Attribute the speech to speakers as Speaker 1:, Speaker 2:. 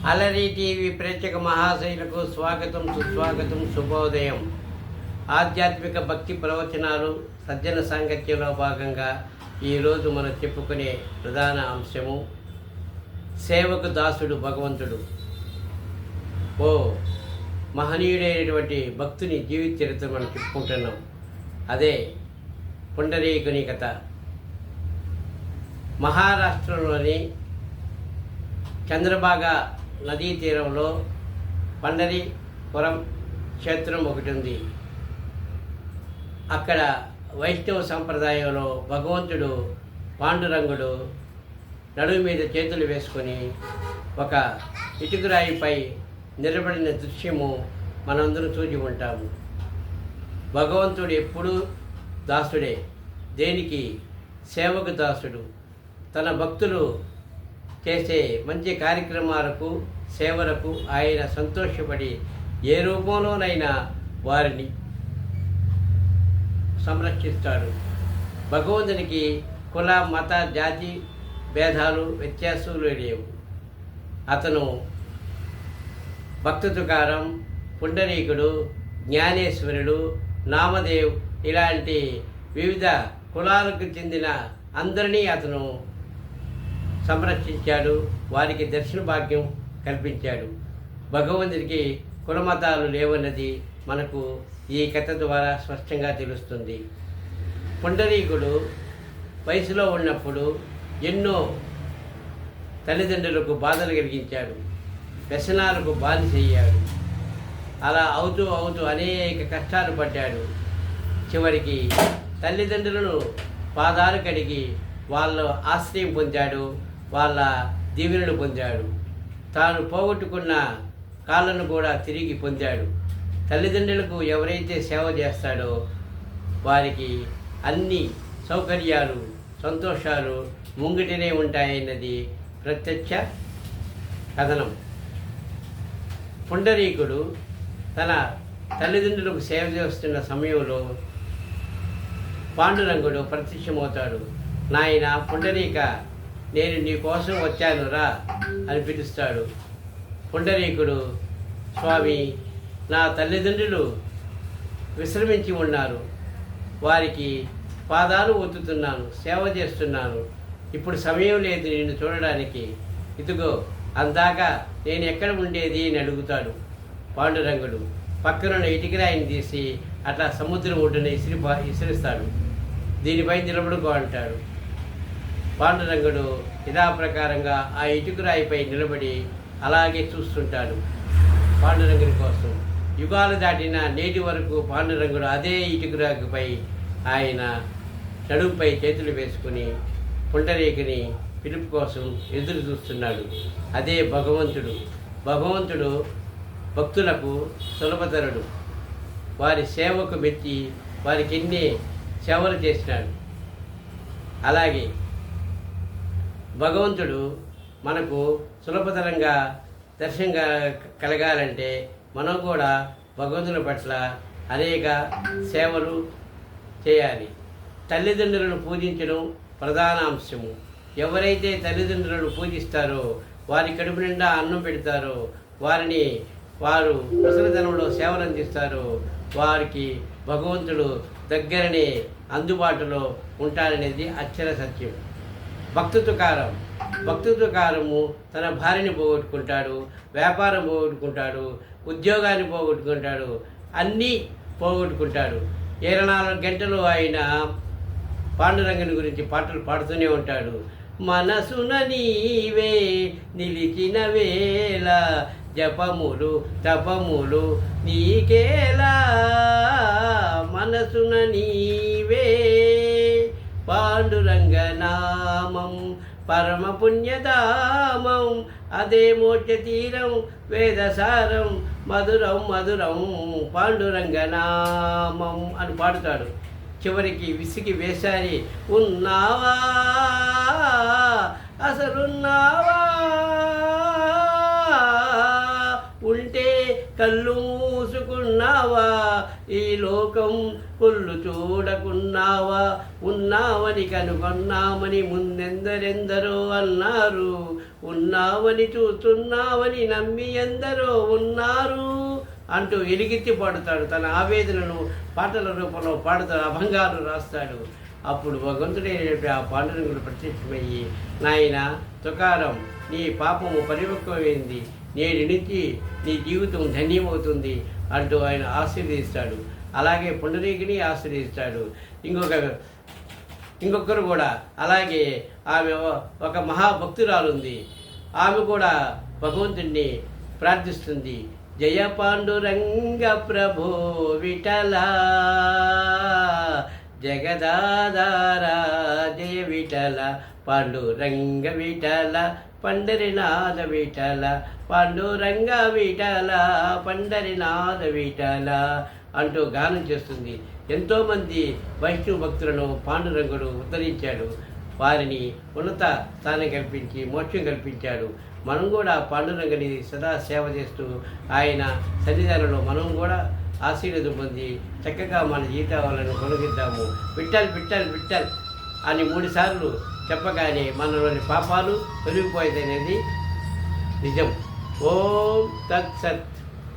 Speaker 1: అలరి టీవీ ప్రేక్షక మహాశైలకు స్వాగతం, సుస్వాగతం, శుభోదయం. ఆధ్యాత్మిక భక్తి ప్రవచనాలు సజ్జన సాంగత్యంలో భాగంగా ఈరోజు మనం చెప్పుకునే ప్రధాన అంశము సేవకు దాసుడు భగవంతుడు. ఓ మహనీయుడైనటువంటి భక్తుని జీవిత చరిత్ర మనం చెప్పుకుంటున్నాం. అదే పుండరీకుని కథ. మహారాష్ట్రలోని చంద్రభాగ నదీ తీరంలో పండరీపురం క్షేత్రం ఒకటి ఉంది. అక్కడ వైష్ణవ సంప్రదాయంలో భగవంతుడు పాండురంగుడు నడుము మీద చేతులు వేసుకొని ఒక ఇటుకురాయిపై నిలబడిన దృశ్యము మనందరం చూసి ఉంటాము. భగవంతుడు ఎప్పుడూ దాసుడే. దేనికి? సేవకు దాసుడు. తన భక్తులు చేసే మంచి కార్యక్రమాలకు, సేవలకు ఆయన సంతోషపడి ఏ రూపంలోనైనా వారిని సంరక్షిస్తాడు. భగవంతునికి కుల, మత, జాతి భేదాలు, వ్యత్యాసాలు లేవు. అతను భక్త తుకారం, పుండరీకుడు, జ్ఞానేశ్వరుడు, నామదేవ్ ఇలాంటి వివిధ కులాలకు చెందిన అందరినీ అతను సంరక్షించాడు. వారికి దర్శన భాగ్యం కల్పించాడు. భగవంతుడికి కులమతాలు లేవన్నది మనకు ఈ కథ ద్వారా స్పష్టంగా తెలుస్తుంది. పుండరీకుడు వయసులో ఉన్నప్పుడు ఎన్నో తల్లిదండ్రులకు బాధలు కలిగించాడు. వ్యసనాలకు బానిసయ్యాడు. అలా అవుతూ అనేక కష్టాలు పడ్డాడు. చివరికి తల్లిదండ్రులను పాదాలు కడిగి వాళ్ళ ఆశ్రయం పొందాడు. వాళ్ళ దీవెనలు పొందాడు. తాను పోగొట్టుకున్న కాళ్ళను కూడా తిరిగి పొందాడు. తల్లిదండ్రులకు ఎవరైతే సేవ చేస్తాడో వారికి అన్ని సౌకర్యాలు, సంతోషాలు ముంగిటినే ఉంటాయన్నది ప్రత్యక్ష కథనం. పుండరీకుడు తన తల్లిదండ్రులకు సేవ చేస్తున్న సమయంలో పాండురంగుడు ప్రత్యక్షమవుతాడు. నాయన పుండరీక, నేను నీ కోసం వచ్చాను రా అని పిలుస్తాడు. పుండరీకుడు, స్వామి, నా తల్లిదండ్రులు విశ్రమించి ఉన్నారు. వారికి పాదాలు ఒత్తుతున్నాను, సేవ చేస్తున్నాను. ఇప్పుడు సమయం లేదు నిన్ను చూడడానికి. ఇదిగో అందాక నేను ఎక్కడ ఉండేది అని అడుగుతాడు. పాండురంగుడు పక్కనున్న ఇటుకరాయిని తీసి అట్లా సముద్రం ఒడ్డున విసిరిస్తాడు. దీనిపై నిలబడుకో అంటాడు. పాండురంగుడు యథాప్రకారంగా ఆ ఇటుకురాయిపై నిలబడి అలాగే చూస్తుంటాడు పాండురంగుడి కోసం. యుగాలు దాటిన నేటి వరకు పాండురంగుడు అదే ఇటుకురాయిపై ఆయన నడుముపై చేతులు వేసుకుని పుండరీకుని పిలుపు కోసం ఎదురు చూస్తున్నాడు. అదే భగవంతుడు. భగవంతుడు భక్తులకు సులభతరుడు. వారి సేవకు మెచ్చి వారికి ఎన్ని సేవలు చేసినాడు. అలాగే భగవంతుడు మనకు సులభతరంగా దర్శనంగా కలగాలంటే మనం కూడా భగవంతుని పట్ల అనేక సేవలు చేయాలి. తల్లిదండ్రులను పూజించడం ప్రధాన అంశము. ఎవరైతే తల్లిదండ్రులను పూజిస్తారో, వారి కడుపు నిండా అన్నం పెడతారో, వారు ముసలితనంలో సేవలు అందిస్తారో వారికి భగవంతుడు దగ్గరనే అందుబాటులో ఉంటాడనేది అక్షర సత్యం. భక్త తుకారము తన భార్యని పోగొట్టుకుంటాడు, వ్యాపారం పోగొట్టుకుంటాడు, ఉద్యోగాన్ని పోగొట్టుకుంటాడు, అన్నీ పోగొట్టుకుంటాడు. 24 గంటలు ఆయన పాండురంగుని గురించి పాటలు పాడుతూనే ఉంటాడు. మనసున నీవే నిలిచిన వేళ జపములు తపములు నీకేలా, మనసున నీవే పాండురంగ నామం పరమ పుణ్యధామం, అదే మోక్ష తీరం వేదసారం మధురం మధురం పాండురంగ నామం అని పాడుతాడు. చివరికి విసిగి వేసారి, ఉన్నావా అసలున్నావా, ఉంటే కళ్ళు మూసుకున్నావా, ఈ లోకం కుళ్ళు చూడకున్నావా, ఉన్నావని కనుగొన్నామని ముందెందరెందరో అన్నారు, ఉన్నావని చూస్తున్నావని నమ్మి ఎందరో ఉన్నారు అంటూ ఎలుగెత్తి పాడుతాడు. తన ఆవేదనను పాటల రూపంలో పాడుతాడు, అభంగాలు రాస్తాడు. అప్పుడు భగవంతుడైనటువంటి ఆ పాండురంగుడు ప్రత్యక్షమయ్యి, నాయన తుకారం, నీ పాపము పరిపక్వమైంది, నేటి నుంచి నీ జీవితం ధన్యమవుతుంది అంటూ ఆయన ఆశీర్వదిస్తాడు. అలాగే పుండరీకిని ఆశీర్వదిస్తాడు. ఇంకొకరు కూడా అలాగే ఆమె ఒక మహాభక్తురాలుంది. ఆమె కూడా భగవంతుణ్ణి ప్రార్థిస్తుంది. జయ పాండురంగ ప్రభో విఠల, జగదాధారా జయ విఠల, పాండురంగ విఠల, పండరినాథ విఠల, పాండురంగ విఠల, పండరినాథ విఠల అంటూ గానం చేస్తుంది. ఎంతోమంది వైష్ణవ భక్తులను పాండురంగుడు ఉద్ధరించాడు. వారిని ఉన్నత స్థానం కల్పించి మోక్షం కల్పించాడు. మనం కూడా పాండురంగని సదా సేవ చేస్తూ ఆయన సన్నిధానంలో మనం కూడా ఆశీర్వాదం పొంది చక్కగా మన జీవితాలను కొనగిద్దాము. విఠల్ విఠల్ విఠల్ అని 3 సార్లు చెప్పగానే మనలోని పాపాలు తొలగిపోయేది అనేది నిజం. ఓం తత్సత్.